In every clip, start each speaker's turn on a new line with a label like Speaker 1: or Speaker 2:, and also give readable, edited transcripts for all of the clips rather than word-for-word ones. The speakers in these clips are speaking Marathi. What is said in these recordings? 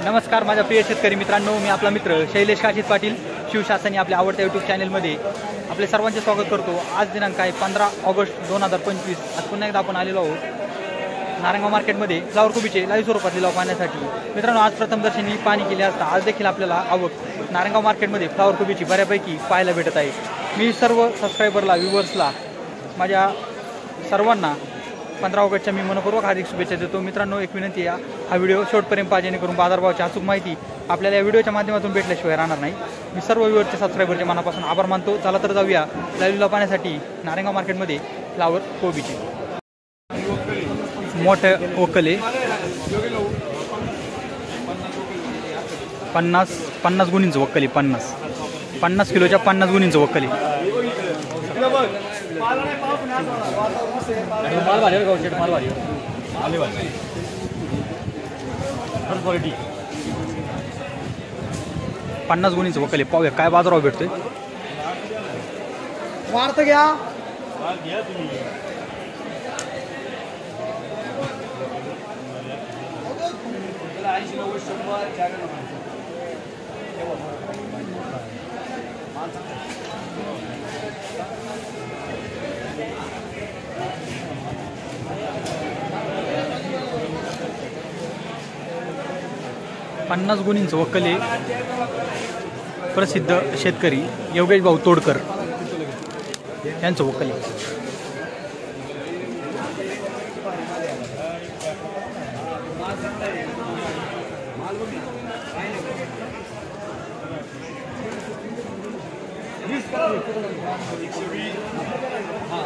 Speaker 1: नमस्कार माझ्या प्रिय शेतकरी मित्रांनो, मी आपला मित्र शैलेश काशीत पाटील शिवशासनी आपल्या आवडत्या यूट्यूब चॅनलमध्ये आपले सर्वांचे स्वागत करतो। आज दिनांक आहे 15 ऑगस्ट 2025। आज पुन्हा एकदा आपण आलेलो आहोत नारायणगाव मार्केटमध्ये फ्लावर कोबीचे लाईव्ह स्वरूपात लिलाव पाहण्यासाठी। मित्रांनो, आज प्रथमदर्शनी पाहणी केली असता आज देखील आपल्याला आवक नारायणगाव मार्केटमध्ये फ्लावर कोबीची बऱ्यापैकी पाहायला भेटत आहे। मी सर्व सबस्क्रायबरला व्ह्यूवर्सला माझ्या सर्वांना 15 ऑगस्टच्या मी मनपूर्वक हार्दिक शुभेच्छा देतो। मित्रांनो, एक विनंती आहे, हा व्हिडिओ शेवटपर्यंत पहा जेणेकरून बाजारभावाची अचूक माहिती आपल्याला या व्हिडिओच्या माध्यमातून भेटल्याशिवाय राहणार नाही। मी सर्व व्ह्यूअरचे सबस्क्रायबरचे मनापासून आभार मानतो। चला तर जाऊया लाईव्ह पाहण्यासाठी नारायणगाव मार्केटमध्ये फ्लावर कोबीचे मोठे वकले 50 गुणींचं वकली 50 किलोच्या 50 गुणींचं वकली। माल भारी गावचे माल भारी आले भारी हर क्वालिटी 50 गुणींचं वकले। पाहूया काय बाजारावर भेटतोय।
Speaker 2: वार्ता घ्या तुम्ही
Speaker 1: 50 गुणींचं वकले प्रसिद्ध शेतकरी योगेश भाऊ तोडकर यांचं वकले।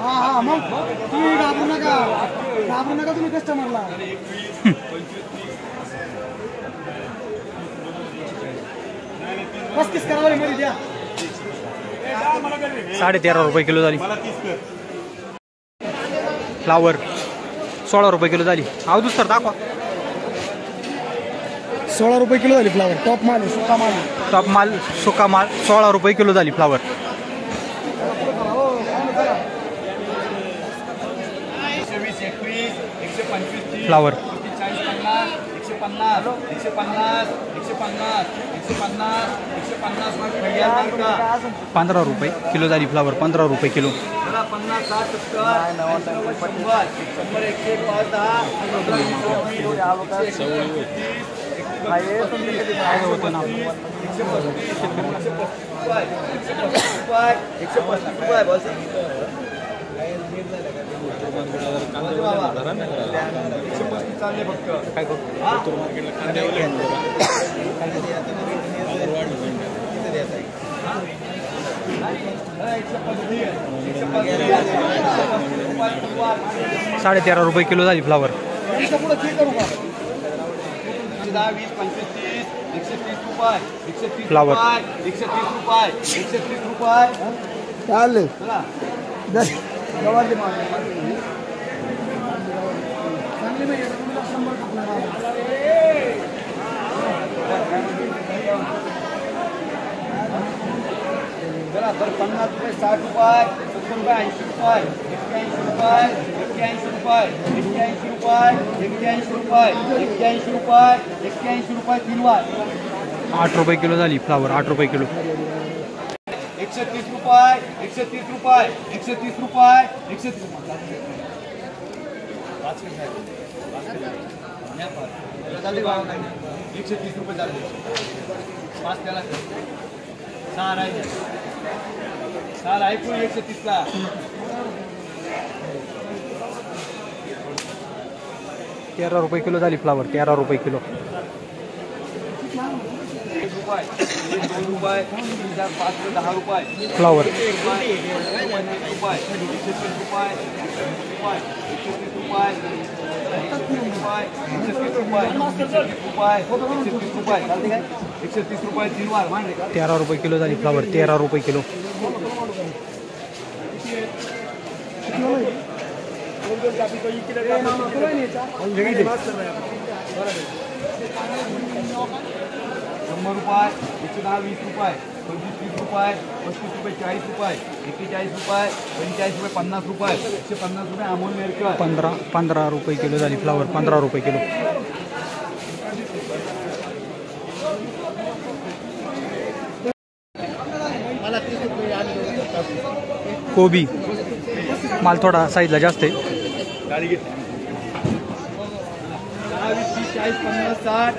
Speaker 2: हा मग तुम्ही घाबरू नका तुम्ही कस्टमरला 35 करावं मध्ये द्या।
Speaker 1: 13.5 रुपये किलो झाली फ्लावर। 16 रुपये किलो झाली। अवधूत सर दाखवा।
Speaker 2: 16 रुपये किलो झाली फ्लावर। टॉप माल सुका माल
Speaker 1: सुका माल 16 रुपये किलो झाली फ्लावर। फ्लावर 15 रुपये किलो झाली फ्लावर। 15 रुपये किलो। साढ़े 13 रुपये किलो झाली फ्लावर।
Speaker 2: 10, 20, 25, 130 रुपये, 130
Speaker 1: फ्लावर
Speaker 2: 130 रुपये, 130 रुपये चालेल। गवारली माल चांगली नाही 50 रुपये, 60 रुपये, 70 रुपये, 80 रुपये, 81 रुपये, 81 रुपये, 81 रुपये, 81 रुपये, 81 रुपये 3 वार।
Speaker 1: 8 रुपये किलो झाली फ्लावर। 8 रुपये किलो।
Speaker 2: 130 रुपये, 130 रुपये, 130 रुपये, 130 रुपये झाले। 5 त्याला 6 राहिले 6 ऐकून 130 ला
Speaker 1: 13 रुपये किलो झाली फ्लावर। 13 रुपये किलो।
Speaker 2: 1 रुपये, 2 रुपये, 4, 5, 10 रुपये
Speaker 1: फ्लावर
Speaker 2: 1 रुपये, 130 रुपये, 130 रुपये, 130 रुपये, 130 रुपये 3 वार।
Speaker 1: 13 रुपये किलो झाली फ्लावर। 13 रुपये किलो।
Speaker 2: ₹100, 110, 20 रुपये, 25, 30 रुपये, 35 रुपये, 40 रुपये, 41 रुपये, 45 रुपये, 50 रुपये, 150 रुपये अमोल मेरकर।
Speaker 1: 15 रुपये किलो झाली फ्लावर। 15 रुपये किलो। कोबी माल थोडा साईजला जास्त आहे.
Speaker 2: 40, 50, 60,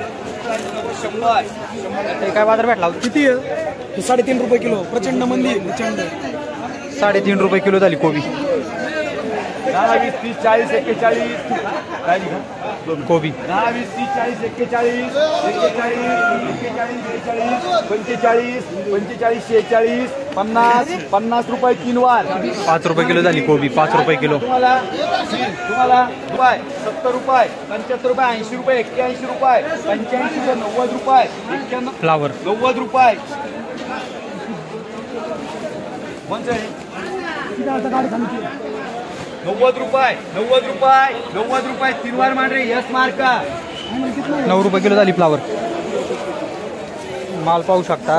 Speaker 2: 100.
Speaker 1: हे काय बाजार भेटला
Speaker 3: किती आहे? 3.5 रुपये किलो. प्रचंड मंदी आहे, प्रचंड.
Speaker 1: 3.5 रुपये किलो झाली कोबी.
Speaker 2: 20, 30, 40, 41.
Speaker 1: कोबी
Speaker 2: 20, 30, 40, 41, 45, 45, 46, 50 रुपये 3 वार.
Speaker 1: 5 रुपये किलो झाली कोबी. 5 रुपये किलो.
Speaker 2: तुम्हाला रुपये 70 रुपये 75 रुपये 80 रुपये 81 रुपये 85 रुपये 90 रुपये 91
Speaker 1: फ्लावर
Speaker 2: 90 रुपये. कोणचं आहे? 90 रुपये 90 रुपये 90 रुपये 3 वार मांडरे. यस मार्का.
Speaker 1: 9 रुपये किलो झाली फ्लावर. माल पाहू शकता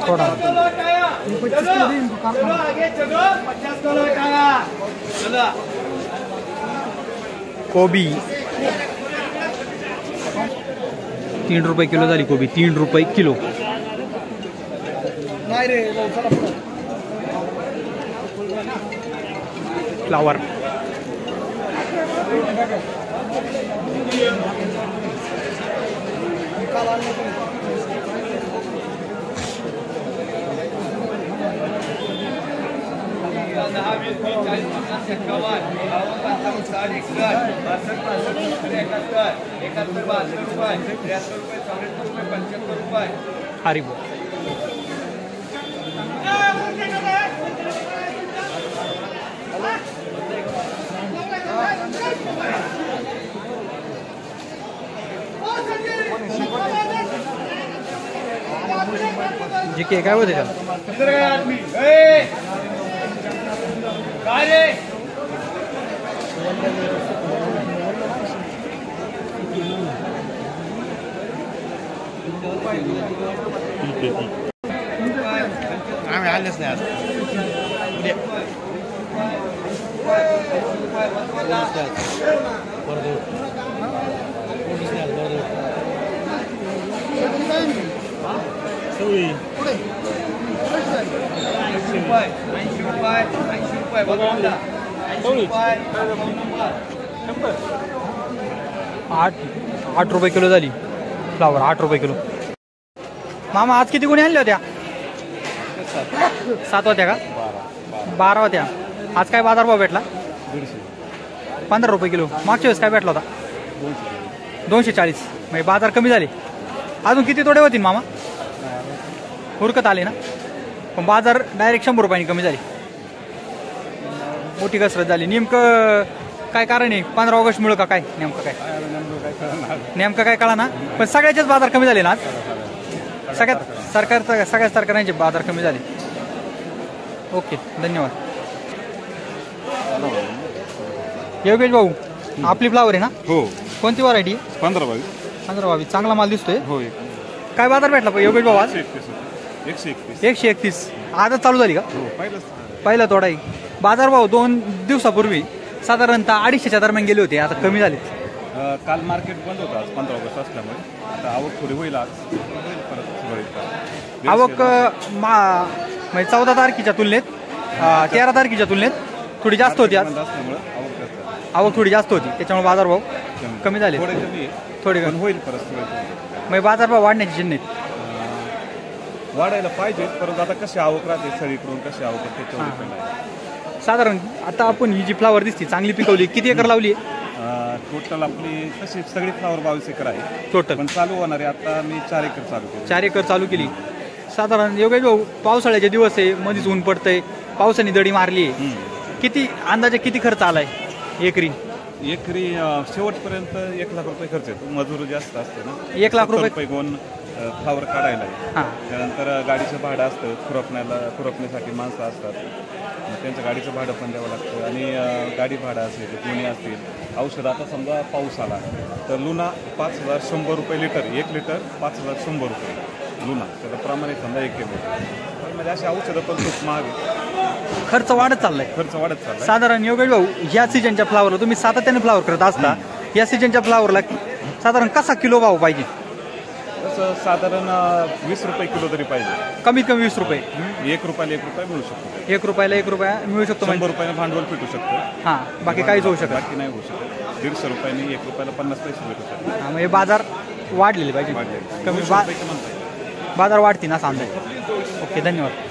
Speaker 1: थोडा. कोबी 3 रुपये किलो झाली कोबी. 3 रुपये किलो.
Speaker 3: नाही रे,
Speaker 1: फ्लावर हरिबो. जी के काय होते का
Speaker 3: आम्ही आलेच नाही आज.
Speaker 1: आठ रुपये किलो झाली फ्लावर. 8 रुपये किलो. मामा आज किती गुणी आणल्या होत्या? 7 होत्या का? 12 होत्या. आज काय बाजारभाव भेटला? 15 रुपये किलो. मागच्या वेळेस काय भेटला होता? 240. म्हणजे बाजार कमी झाले. अजून किती तोडे होतील मामा? हुरकत आले ना, पण बाजार डायरेक्ट 100 रुपयांनी कमी झाली. मोठी कसरत झाली. नेमकं काय कारण आहे? 15 ऑगस्टमुळं का काय? नेमकं काय कळा ना, पण सगळ्याचेच बाजार कमी झाले ना आज. सगळ्या सरकारांचे बाजार कमी झाले. ओके, धन्यवाद. योगेश भाऊ, आपली फ्लावर आहे ना?
Speaker 4: हो.
Speaker 1: कोणती व्हरायटी? 15-22. चांगला माल दिसतोय.
Speaker 4: हो.
Speaker 1: काय बाजार भेटला योगेश भाऊ आज?
Speaker 4: 131.
Speaker 1: आजच चालू झाली का? पहिला तोडा आहे. बाजारभाव 2 दिवसापूर्वी साधारणतः 250च्या दरम्यान गेले होते, आता कमी झाले.
Speaker 4: काल मार्केट बंद होतं आज 15 ऑगस्ट असल्यामुळे. आता आवक थोडी होईल आज.
Speaker 1: आवक म्हणजे 14 तारखेच्या तुलनेत 13 तारखेच्या तुलनेत थोडी जास्त होती आज. आवक थोडी जास्त होती, त्याच्यामुळे बाजारभाव कमी झाले. थोडे कमी
Speaker 4: होईल परत.
Speaker 1: म्हणजे बाजारभाव वाढण्याची चिन्ह आहेत.
Speaker 4: वाढायला पाहिजे, परंतु आता कशी आवक राहते सगळीकडून, कशी आवक त्याच्यावर डिपेंड आहे.
Speaker 1: साधारण आता आपण ही जी फ्लावर दिसते चांगली पिकवली, किती एकर लावली आहे?
Speaker 4: टोटल आपली तशी सगळी फ्लावर 22 एकर आहे
Speaker 1: टोटल.
Speaker 4: पण चालू होणार आहे आता मी 4 एकर चालू केली.
Speaker 1: 4 एकर चालू केली. साधारण योगेश भाऊ, पावसाळ्याचे दिवस आहे, मध्येच ऊन पडतंय, पावसाने दडी मारली आहे. किती अंदाजे किती खर्च आलाय एकरी?
Speaker 4: एकरी शेवटपर्यंत 1 लाख रुपये खर्च येतो. मजूर जास्त असतं ना.
Speaker 1: 1 लाख रुपये
Speaker 4: घेऊन फ्लावर काढायला आहे. त्यानंतर गाडीचं भाडं असतं, खुरपण्यासाठी माणसं असतात, त्यांचं गाडीचं भाडं पण द्यावं लागतं. आणि गाडी भाडं असेल, दोन्ही असतील, औषध. आता समजा पाऊस आला तर लुना 5100 रुपये लिटर. 1 लिटर 5100 रुपये लुना. त्याचा प्रमाणे समजा 1 किलो. म्हणजे अशी औषधं पण खूप महाग आहे.
Speaker 1: खर्च वाढत चाललाय. साधारण योगेश भाऊ, ह्या सीजनच्या फ्लावरला तुम्ही सातत्याने फ्लावर करत असता, या सीजनच्या फ्लावरला साधारण कसा किलो भाव पाहिजे?
Speaker 4: तसं साधारण 20 रुपये किलो तरी पाहिजे.
Speaker 1: कमीत कमी 20 रुपये.
Speaker 4: 1 रुपयाला 1 रुपया मिळू शकतो.
Speaker 1: 1 रुपयाला 1 रुपया मिळू शकतो.
Speaker 4: 100 रुपयाने भांडवल भेटू शकतं.
Speaker 1: हां, बाकी काहीच होऊ शकत.
Speaker 4: बाकी नाही होऊ शकत. 150 रुपयाने 1 रुपयाला 50 पैसे भेटू शकतात.
Speaker 1: हां, म्हणजे बाजार वाढलेले पाहिजे. कमी बाजार वाढतील असा अंदाज. ओके, धन्यवाद.